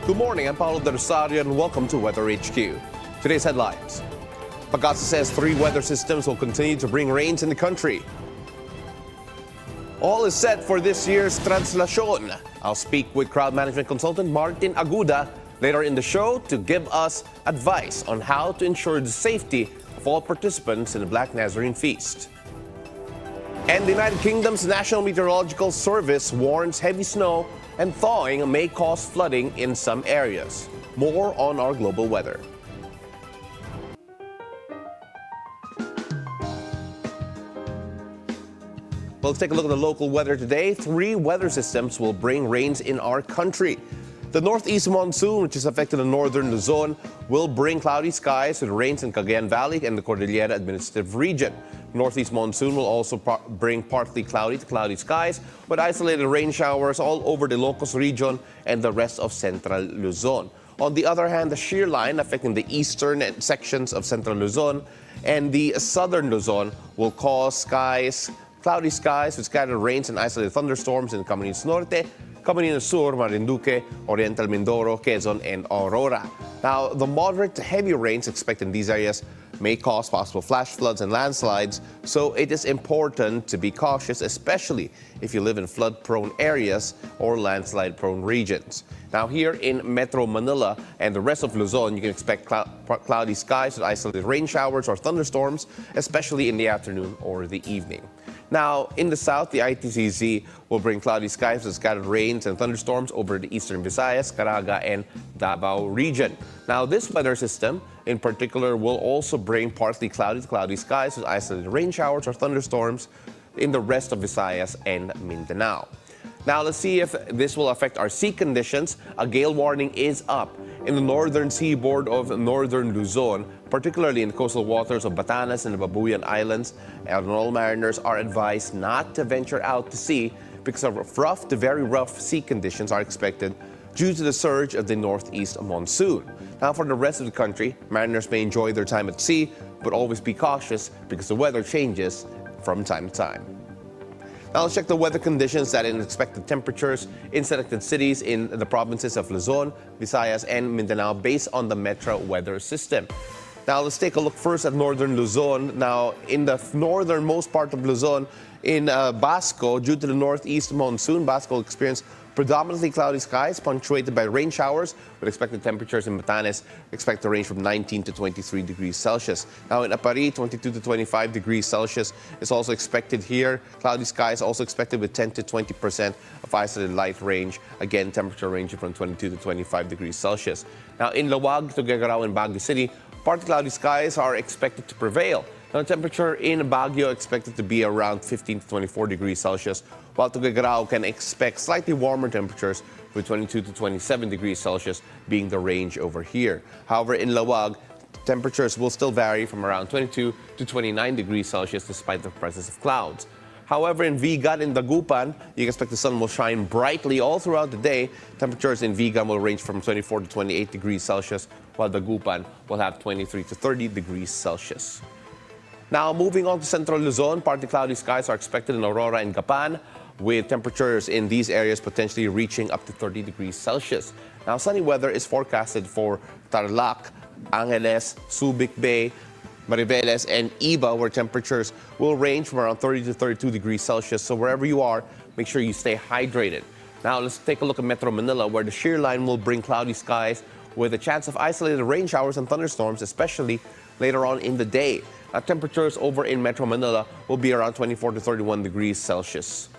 Good morning, I'm Paolo del Rosario and welcome to Weather HQ. Today's headlines. Pagasa says 3 weather systems will continue to bring rains in the country. All is set for this year's Traslacion. I'll speak with crowd management consultant Martin Aguda later in the show to give us advice on how to ensure the safety of all participants in the Black Nazarene Feast. And the United Kingdom's National Meteorological Service warns heavy snow and thawing may cause flooding in some areas. More on our global weather. Well, let's take a look at the local weather today. 3 weather systems will bring rains in our country. The northeast monsoon, which is affecting the northern Luzon, will bring cloudy skies with rains in Cagayan Valley and the Cordillera Administrative Region. Northeast monsoon will also bring partly cloudy to cloudy skies with isolated rain showers all over the Ilocos region and the rest of central Luzon. On the other hand, the shear line affecting the eastern sections of central Luzon and the southern Luzon will cause cloudy skies with scattered rains and isolated thunderstorms in Camarines Norte, Camarines Sur, Marinduque, Oriental Mindoro, Quezon, and Aurora. Now, the moderate to heavy rains expected in these areas may cause possible flash floods and landslides, so it is important to be cautious, especially if you live in flood-prone areas or landslide-prone regions. Now, here in Metro Manila and the rest of Luzon, you can expect cloudy skies with isolated rain showers or thunderstorms, especially in the afternoon or the evening. Now, in the south, the ITCZ will bring cloudy skies with scattered rains and thunderstorms over the eastern Visayas, Caraga, and Davao region. Now, this weather system in particular will also bring partly cloudy to cloudy skies with isolated rain showers or thunderstorms in the rest of Visayas and Mindanao. Now, let's see if this will affect our sea conditions. A gale warning is up in the northern seaboard of northern Luzon, particularly in the coastal waters of Batanes and the Babuyan Islands. And all mariners are advised not to venture out to sea because of rough to very rough sea conditions are expected due to the surge of the northeast monsoon. Now, for the rest of the country, mariners may enjoy their time at sea, but always be cautious because the weather changes from time to time. Now, let's check the weather conditions that in expected temperatures in selected cities in the provinces of Luzon, Visayas, and Mindanao based on the Metro Weather System. Now, let's take a look first at northern Luzon. Now, in the northernmost part of Luzon, in Basco, due to the northeast monsoon, Basco will experience predominantly cloudy skies punctuated by rain showers with expected temperatures in Batanes expect to range from 19 to 23 degrees Celsius. Now in Apari, 22 to 25 degrees Celsius is also expected here. Cloudy skies also expected with 10 to 20% of isolated light range. Again, temperature ranging from 22 to 25 degrees Celsius. Now in Lawag, Tuguegarao, and Baguio City, partly cloudy skies are expected to prevail. Now, temperature in Baguio expected to be around 15 to 24 degrees Celsius, while Tuguegarao can expect slightly warmer temperatures with 22 to 27 degrees Celsius being the range over here. However, in Lawag, temperatures will still vary from around 22 to 29 degrees Celsius despite the presence of clouds. However, in Vigan and Dagupan, you can expect the sun will shine brightly all throughout the day. Temperatures in Vigan will range from 24 to 28 degrees Celsius, while Dagupan will have 23 to 30 degrees Celsius. Now, moving on to central Luzon, partly cloudy skies are expected in Aurora and Gapan, with temperatures in these areas potentially reaching up to 30 degrees Celsius. Now, sunny weather is forecasted for Tarlac, Angeles, Subic Bay, Mariveles, and Iba, where temperatures will range from around 30 to 32 degrees Celsius. So wherever you are, make sure you stay hydrated. Now, let's take a look at Metro Manila, where the shear line will bring cloudy skies with a chance of isolated rain showers and thunderstorms, especially later on in the day. Temperatures over in Metro Manila will be around 24 to 31 degrees Celsius.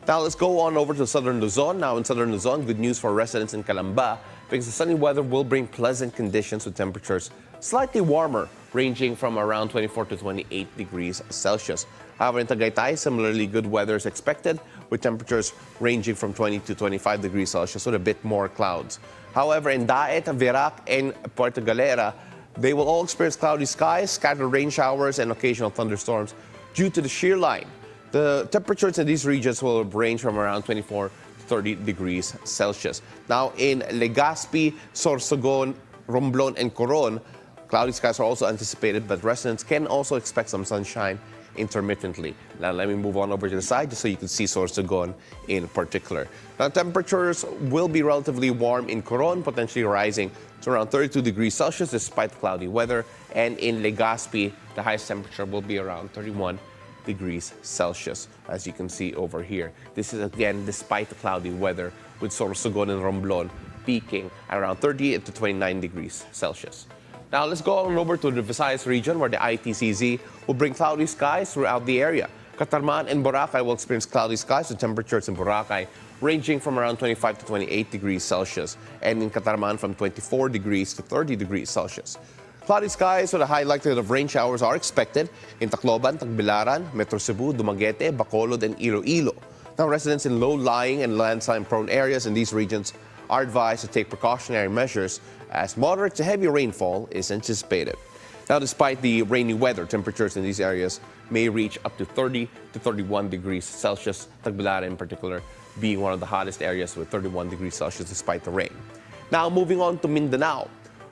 Now, let's go on over to southern Luzon. Now, in southern Luzon, good news for residents in Calamba because the sunny weather will bring pleasant conditions with temperatures slightly warmer, ranging from around 24 to 28 degrees Celsius. However, in Tagaytay, similarly good weather is expected with temperatures ranging from 20 to 25 degrees Celsius with a bit more clouds. However, in Daet, Virac, and Puerto Galera, they will all experience cloudy skies, scattered rain showers, and occasional thunderstorms due to the shear line. The temperatures in these regions will range from around 24 to 30 degrees Celsius. Now, in Legazpi, Sorsogon, Romblon, and Coron, cloudy skies are also anticipated, but residents can also expect some sunshine intermittently. Now let me move on over to the side just so you can see Sorsogon in particular. Now temperatures will be relatively warm in Coron, potentially rising to around 32 degrees Celsius despite cloudy weather. And in Legazpi, the highest temperature will be around 31 degrees Celsius, as you can see over here. This is again despite the cloudy weather, with Sorsogon and Romblon peaking around 30 to 29 degrees Celsius. Now let's go on over to the Visayas region, where the ITCZ will bring cloudy skies throughout the area. Catarman and Boracay will experience cloudy skies with temperatures in Boracay ranging from around 25 to 28 degrees Celsius, and in Catarman from 24 degrees to 30 degrees Celsius. Cloudy skies with a high likelihood of rain showers are expected in Tacloban, Tagbilaran, Metro Cebu, Dumaguete, Bacolod, and Iloilo. Now, residents in low-lying and landslide-prone areas in these regions are advised to take precautionary measures as moderate to heavy rainfall is anticipated. Now, despite the rainy weather, temperatures in these areas may reach up to 30 to 31 degrees Celsius, Tagbilaran in particular being one of the hottest areas with 31 degrees Celsius despite the rain. Now, moving on to Mindanao.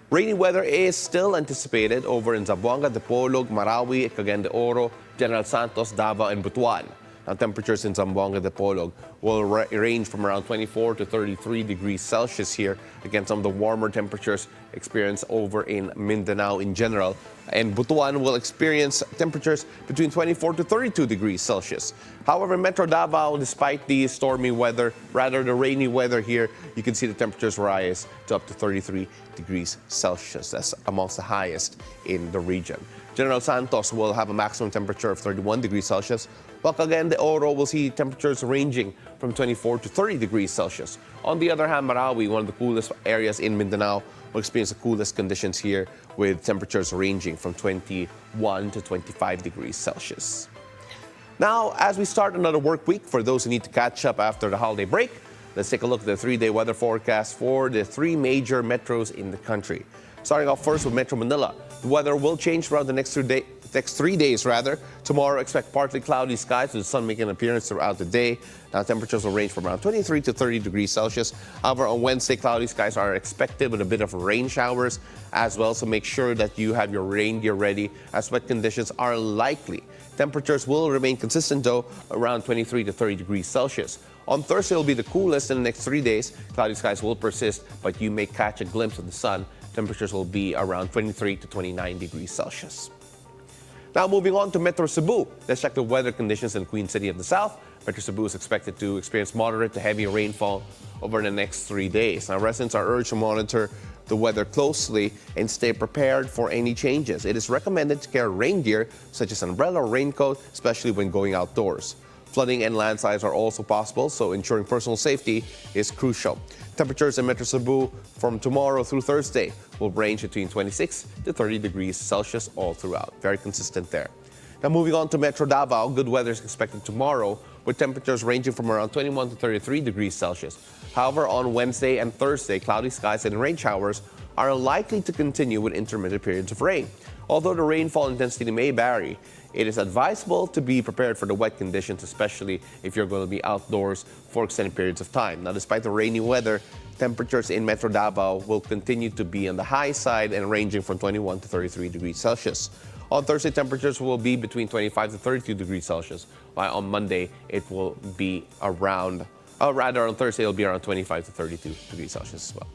Rainy weather is still anticipated over in Zamboanga, Dipolog, Marawi, Cagayan de Oro, General Santos, Davao, and Butuan. Now, temperatures in Zamboanga, Dipolog will range from around 24 to 33 degrees Celsius here, against some of the warmer temperatures experienced over in Mindanao in general. And Butuan will experience temperatures between 24 to 32 degrees Celsius. However, Metro Davao, despite the stormy weather, rather the rainy weather here, you can see the temperatures rise to up to 33 degrees Celsius. That's amongst the highest in the region. General Santos will have a maximum temperature of 31 degrees Celsius, while Cagayan de Oro will see temperatures ranging from 24 to 30 degrees Celsius. On the other hand, Marawi, one of the coolest areas in Mindanao, will experience the coolest conditions here, with temperatures ranging from 21 to 25 degrees Celsius. Now, as we start another work week, for those who need to catch up after the holiday break, let's take a look at the three-day weather forecast for the three major metros in the country. Starting off first with Metro Manila. The weather will change throughout the next 3 days. Tomorrow, expect partly cloudy skies with the sun making an appearance throughout the day. Now, temperatures will range from around 23 to 30 degrees Celsius. However, on Wednesday, cloudy skies are expected with a bit of rain showers as well. So make sure that you have your rain gear ready, as wet conditions are likely. Temperatures will remain consistent, though, around 23 to 30 degrees Celsius. On Thursday, it will be the coolest in the next 3 days. Cloudy skies will persist, but you may catch a glimpse of the sun. Temperatures will be around 23 to 29 degrees Celsius. Now, moving on to Metro Cebu. Let's check the weather conditions in Queen City of the South. Metro Cebu is expected to experience moderate to heavy rainfall over the next 3 days. Now, residents are urged to monitor the weather closely and stay prepared for any changes. It is recommended to carry rain gear such as an umbrella or raincoat, especially when going outdoors. Flooding and landslides are also possible, so ensuring personal safety is crucial. Temperatures in Metro Cebu from tomorrow through Thursday will range between 26 to 30 degrees Celsius all throughout. Very consistent there. Now, moving on to Metro Davao, good weather is expected tomorrow with temperatures ranging from around 21 to 33 degrees Celsius. However, on Wednesday and Thursday, cloudy skies and rain showers are likely to continue with intermittent periods of rain. Although the rainfall intensity may vary, it is advisable to be prepared for the wet conditions, especially if you're going to be outdoors for extended periods of time. Now, despite the rainy weather, temperatures in Metro Davao will continue to be on the high side and ranging from 21 to 33 degrees Celsius. On Thursday, temperatures will be between 25 to 32 degrees Celsius, while on Monday, it will be around, on Thursday, it'll be around 25 to 32 degrees Celsius as well.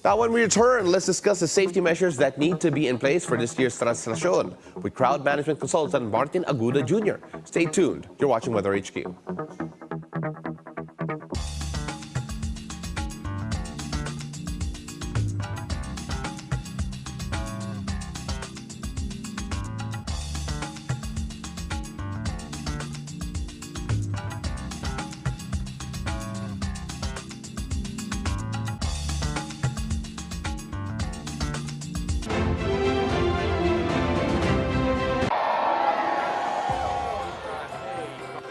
Now, when we return, let's discuss the safety measures that need to be in place for this year's Traslacion with crowd management consultant Martin Aguda Jr. Stay tuned. You're watching Weather HQ.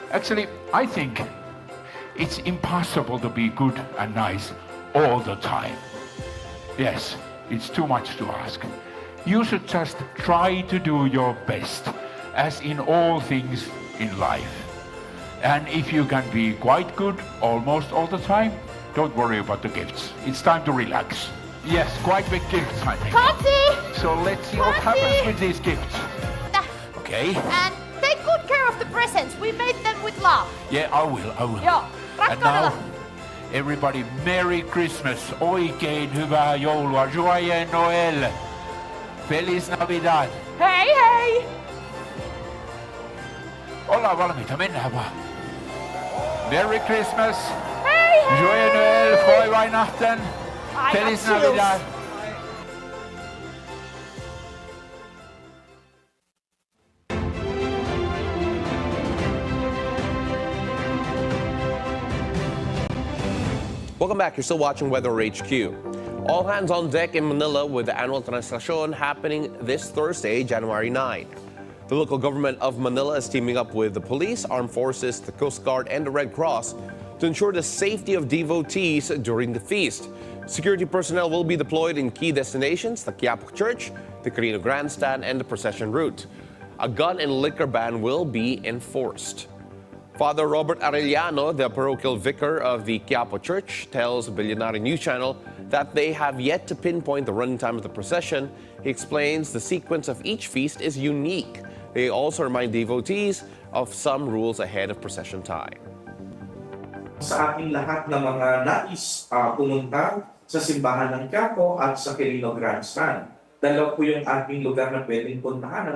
Actually, I think it's impossible to be good and nice all the time. Yes, it's too much to ask. You should just try to do your best, as in all things in life. And if you can be quite good almost all the time, don't worry about the gifts. It's time to relax. Yes, quite big gifts, I think. Coffee! So let's see what happens with these gifts. Okay. And care of the presents. We made them with love. Yeah, I will. Joo, And now, rakkaudella. everybody, Merry Christmas, oikein hyvää joulua, Joyeux Noël, Feliz Navidad. Hei hei! Ollaan valmiita, mennään vaan. Merry Christmas, Hei hei! Joyeux Noël, Frohe Weihnachten, I Feliz got chills. Navidad. Welcome back. You're still watching Weather HQ. All hands on deck in Manila with the annual Traslacion happening this Thursday, January 9. The local government of Manila is teaming up with the police, armed forces, the Coast Guard, and the Red Cross to ensure the safety of devotees during the feast. Security personnel will be deployed in key destinations, the Quiapo Church, the Carino Grandstand, and the procession route. A gun and liquor ban will be enforced. Father Robert Arellano, the parochial vicar of the Quiapo Church, tells Bilyonaryo News Channel that they have yet to pinpoint the running time of the procession. He explains the sequence of each feast is unique. They also remind devotees of some rules ahead of procession time. Sa ating lahat ng mga nais pumunta sa simbahan ng Quiapo at sa Carino Grandstand. Dalawa po yung ating lugar na pwedeng puntahan.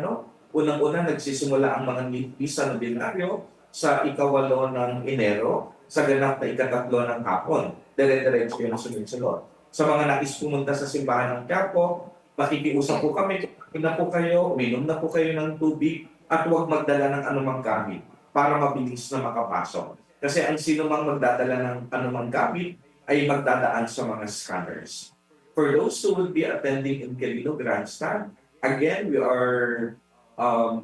Unang-una, nagsisimula ang mga misa ng Bilyonaryo sa ikawalo ng Enero, sa ganap na ikatatlo ng hapon. Dire-diretso yung sunod-sunod. Sa mga nais pumunta sa simbahan ng Quiapo, makikiusap po kami, na po kayo, uminom na po kayo ng tubig, at huwag magdala ng anumang gamit para mabilis na makapasok. Kasi ang sino mang magdadala ng anumang gamit ay magdadaan sa mga scanners. For those who will be attending in Carino Grandstand, again, we are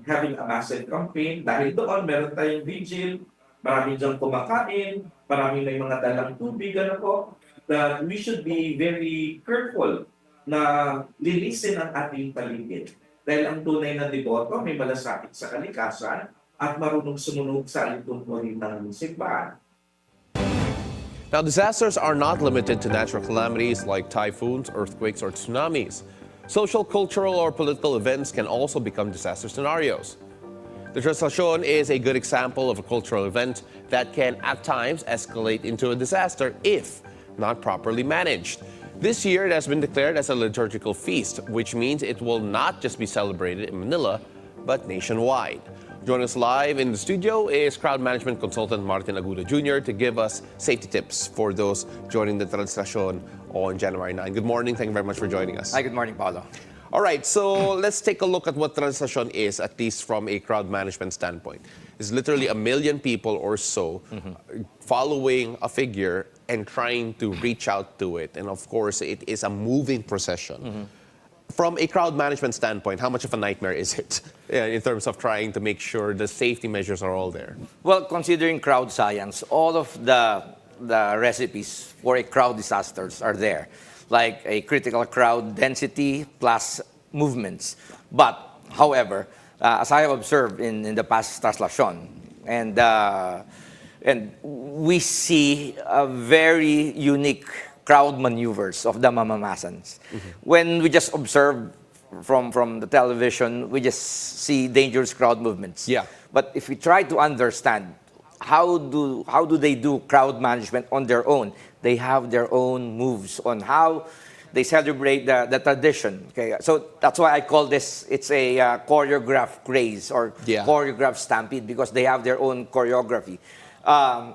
having a massive campaign. Dahil doon, meron tayong vigil, marami diyang kumakain, marami may mga dalang tubig, that we should be very careful na linisin ang ating paligid. Dahil ang tunay na deboto may malasakit sa kalikasan at marunong sumunod sa alituntunin ng simbahan. Now, disasters are not limited to natural calamities like typhoons, earthquakes, or tsunamis. Social, cultural, or political events can also become disaster scenarios. The Traslacion is a good example of a cultural event that can at times escalate into a disaster if not properly managed. This year, it has been declared as a liturgical feast, which means it will not just be celebrated in Manila, but nationwide. Joining us live in the studio is crowd management consultant Martin Agudo Jr. to give us safety tips for those joining the Traslacion on January 9. Good morning. Thank you very much for joining us. Hi, good morning, Paolo. All right, so let's take a look at what Traslacion is, at least from a crowd management standpoint. It's literally 1 million people or so following a figure and trying to reach out to it. And of course, it is a moving procession. From a crowd management standpoint, how much of a nightmare is it in terms of trying to make sure the safety measures are all there? Well, considering crowd science, all of the recipes for a crowd disasters are there, like a critical crowd density plus movements. But, however, as I have observed in the past Traslacion, and we see a very unique crowd maneuvers of the mamamasans. When we just observe from the television, we just see dangerous crowd movements. Yeah. But if we try to understand how do they do crowd management on their own, they have their own moves on how they celebrate the tradition. Okay, so that's why I call this, it's a choreographed craze or choreographed stampede, because they have their own choreography.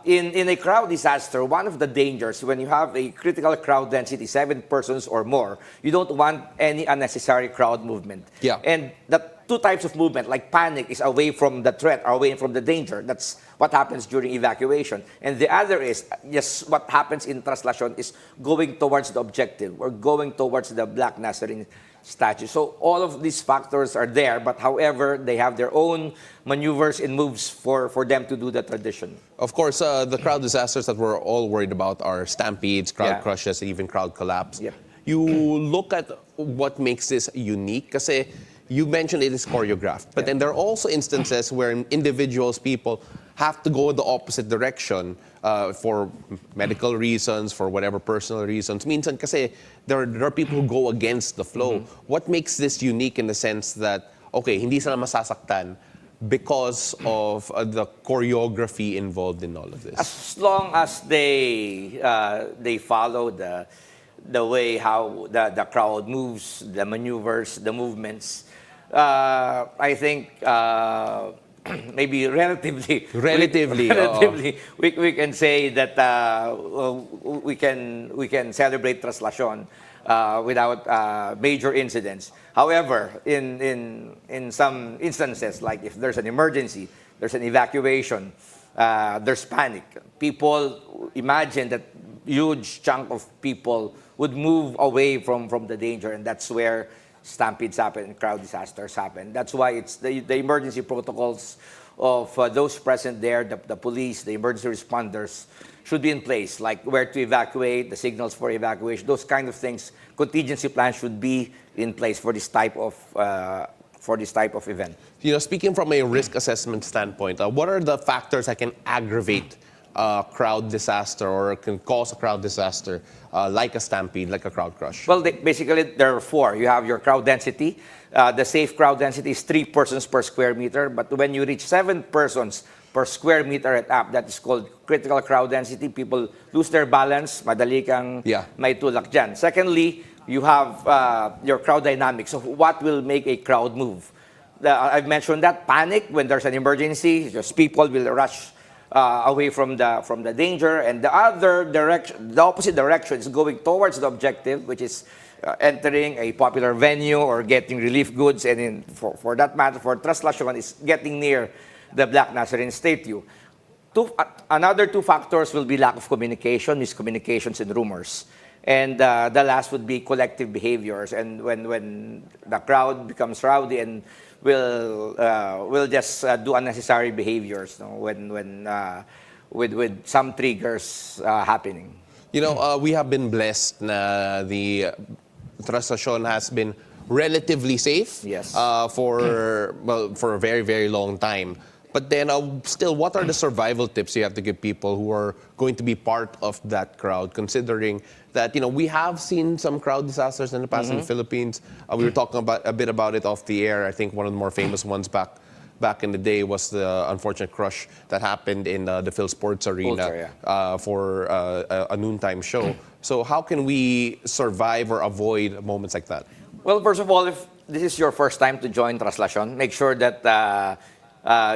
In a crowd disaster, one of the dangers when you have a critical crowd density, 7 persons or more, you don't want any unnecessary crowd movement. Yeah. And the two types of movement, like panic, is away from the threat, away from the danger. That's what happens during evacuation. And the other is, yes, what happens in Traslacion is going towards the objective or going towards the Black Nazarene statue. So all of these factors are there, but however, they have their own maneuvers and moves for them to do the tradition. Of course, the crowd disasters that we're all worried about are stampedes, crowd crushes, and even crowd collapse. Yep. You look at what makes this unique, kasi you mentioned it is choreographed, but then there are also instances where individuals, people, have to go in the opposite direction for medical reasons, for whatever personal reasons. Minsan kasi there are people who go against the flow. What makes this unique in the sense that, okay, hindi sila masasaktan, because of the choreography involved in all of this? As long as they follow the way how the crowd moves, the maneuvers, the movements, I think maybe relatively, we can say that we can celebrate Traslacion without major incidents. However, in some instances, like if there's an emergency, there's an evacuation, there's panic. People imagine that huge chunk of people would move away from the danger, and that's where stampedes happen and crowd disasters happen. That's why it's the emergency protocols of those present there, the police, the emergency responders, should be in place, like where to evacuate, the signals for evacuation, those kind of things. Contingency plans should be in place for this type of event. You know, speaking from a risk assessment standpoint, what are the factors that can aggravate crowd disaster or can cause a crowd disaster, like a stampede, like a crowd crush? Well, basically, there are four. You have your crowd density. The safe crowd density is 3 persons per square meter. But when you reach 7 persons per square meter at up, that is called critical crowd density. People lose their balance, madali kang may tulak dyan. Secondly, you have your crowd dynamics. So what will make a crowd move? I've mentioned that panic when there's an emergency, just people will rush away from the danger, and the other direction, the opposite direction, is going towards the objective, which is entering a popular venue or getting relief goods, and for that matter, for Traslacion, is getting near the Black Nazarene statue. Another two factors will be lack of communication, miscommunications, and rumors. And the last would be collective behaviors. And when the crowd becomes rowdy and will just do unnecessary behaviors, no? With some triggers happening. You know, we have been blessed na the Traslacion has been relatively safe. Yes. For a very, very long time. But then still, what are the survival tips you have to give people who are going to be part of that crowd, considering that, you know, we have seen some crowd disasters in the past in the Philippines. We were talking a bit about it off the air. I think one of the more famous ones back in the day was the unfortunate crush that happened in the Phil Sports Arena for a noontime show. So how can we survive or avoid moments like that? Well, first of all, if this is your first time to join Traslacion, make sure that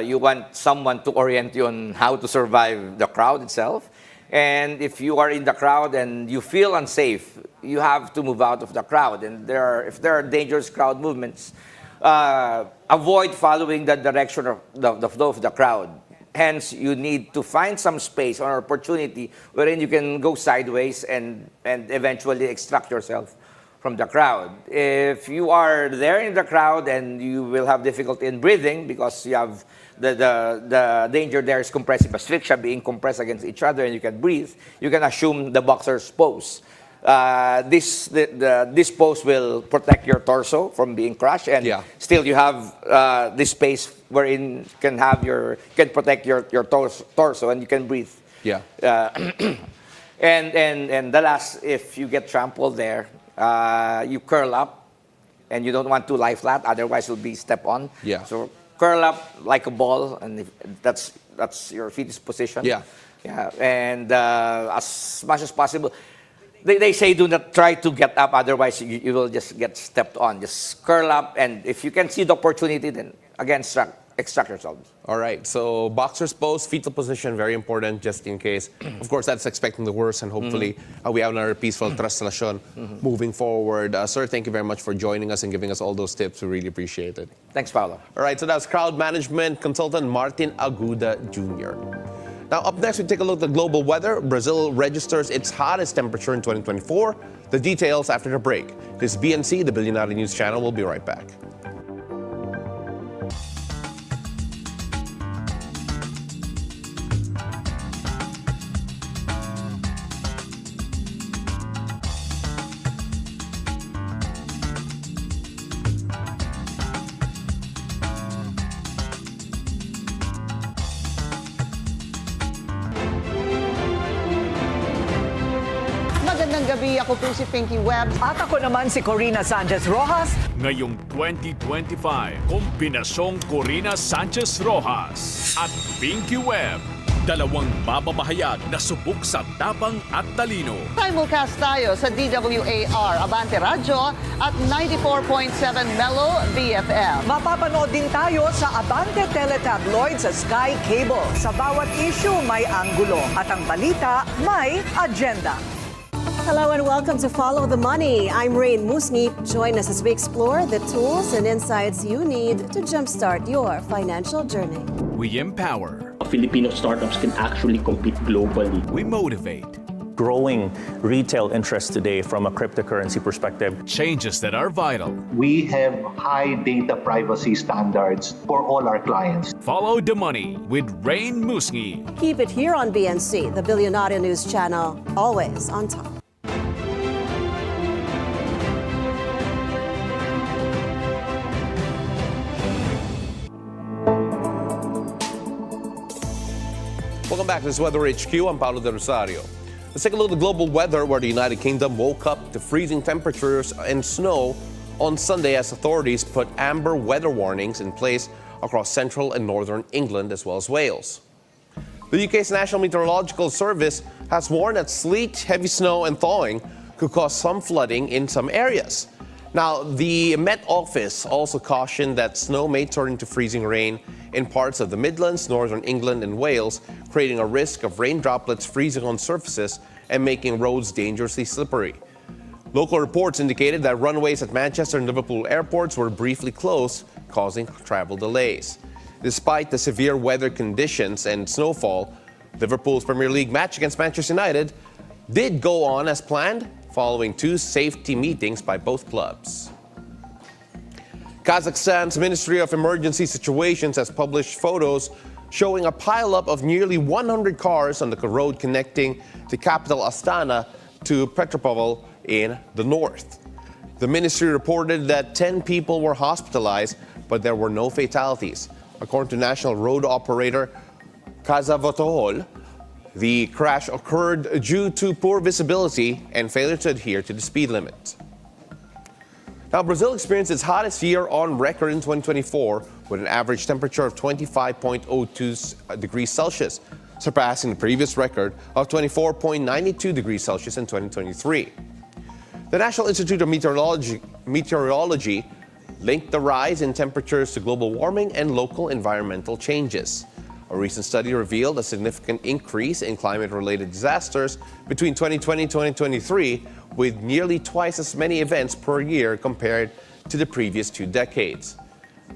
you want someone to orient you on how to survive the crowd itself. And if you are in the crowd and you feel unsafe, you have to move out of the crowd. And if there are dangerous crowd movements, avoid following the direction of the flow of the crowd. Hence, you need to find some space or opportunity wherein you can go sideways and eventually extract yourself from the crowd. If you are there in the crowd and you will have difficulty in breathing because you have the danger there is compressive asphyxia, being compressed against each other, and you can breathe, you can assume the boxer's pose. This pose will protect your torso from being crushed, and still you have this space wherein you can protect your torso and you can breathe. Yeah. And the last, if you get trampled there, you curl up, and you don't want to lie flat, otherwise you'll be stepped on. Yeah. So curl up like a ball, and that's your fetus position. Yeah. Yeah. And as much as possible, they say do not try to get up, otherwise you will just get stepped on. Just curl up, and if you can see the opportunity, then again extract yourself. All right, so boxer's pose, fetal position, very important just in case. Of course, that's expecting the worst, and hopefully we have another peaceful Traslacion moving forward. Sir, thank you very much for joining us and giving us all those tips. We really appreciate it. Thanks, Paolo. All right, so that's crowd management consultant Martin Aguda Jr. Now, up next, we take a look at the global weather. Brazil registers its hottest temperature in 2024. The details after the break. This is BNC, the Bilyonaryo News Channel. We'll be right back. gabi. Ako po si Pinky Webb. At ako naman si Corina Sanchez-Rojas. Ngayong 2025, kombinasyong Corina Sanchez-Rojas at Pinky Webb. Dalawang mamamahayag na subok sa tapang at talino. Simulcast tayo sa DWAR Abante Radyo at 94.7 Mellow BFM. Mapapanood din tayo sa Abante Teletabloid sa Sky Cable. Sa bawat issue may anggulo at ang balita may agenda. Hello and welcome to Follow the Money. I'm Rain Musngi. Join us as we explore the tools and insights you need to jumpstart your financial journey. We empower. Filipino startups can actually compete globally. We motivate. Growing retail interest today from a cryptocurrency perspective. Changes that are vital. We have high data privacy standards for all our clients. Follow the Money with Rain Musngi. Keep it here on BNC, the Bilyonaryo News Channel, always on top. Welcome back to this Weather HQ. I'm Paolo del Rosario. Let's take a look at the global weather, where the United Kingdom woke up to freezing temperatures and snow on Sunday as authorities put amber weather warnings in place across central and northern England as well as Wales. The UK's National Meteorological Service has warned that sleet, heavy snow and thawing could cause some flooding in some areas. Now, the Met Office also cautioned that snow may turn into freezing rain in parts of the Midlands, northern England and Wales, creating a risk of rain droplets freezing on surfaces and making roads dangerously slippery. Local reports indicated that runways at Manchester and Liverpool airports were briefly closed, causing travel delays. Despite the severe weather conditions and snowfall, Liverpool's Premier League match against Manchester United did go on as planned, following two safety meetings by both clubs. Kazakhstan's Ministry of Emergency Situations has published photos showing a pileup of nearly 100 cars on the road connecting the capital Astana to Petropavl in the north. The ministry reported that 10 people were hospitalized, but there were no fatalities. According to national road operator Kazavotol, the crash occurred due to poor visibility and failure to adhere to the speed limit. Now, Brazil experienced its hottest year on record in 2024 with an average temperature of 25.02 degrees Celsius, surpassing the previous record of 24.92 degrees Celsius in 2023. The National Institute of Meteorology linked the rise in temperatures to global warming and local environmental changes. A recent study revealed a significant increase in climate-related disasters between 2020 and 2023, with nearly twice as many events per year compared to the previous 2 decades.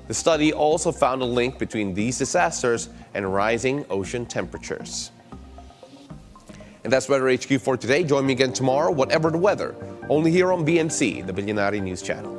The study also found a link between these disasters and rising ocean temperatures. And that's Weather HQ for today. Join me again tomorrow, whatever the weather, only here on BNC, the Bilyonaryo News Channel.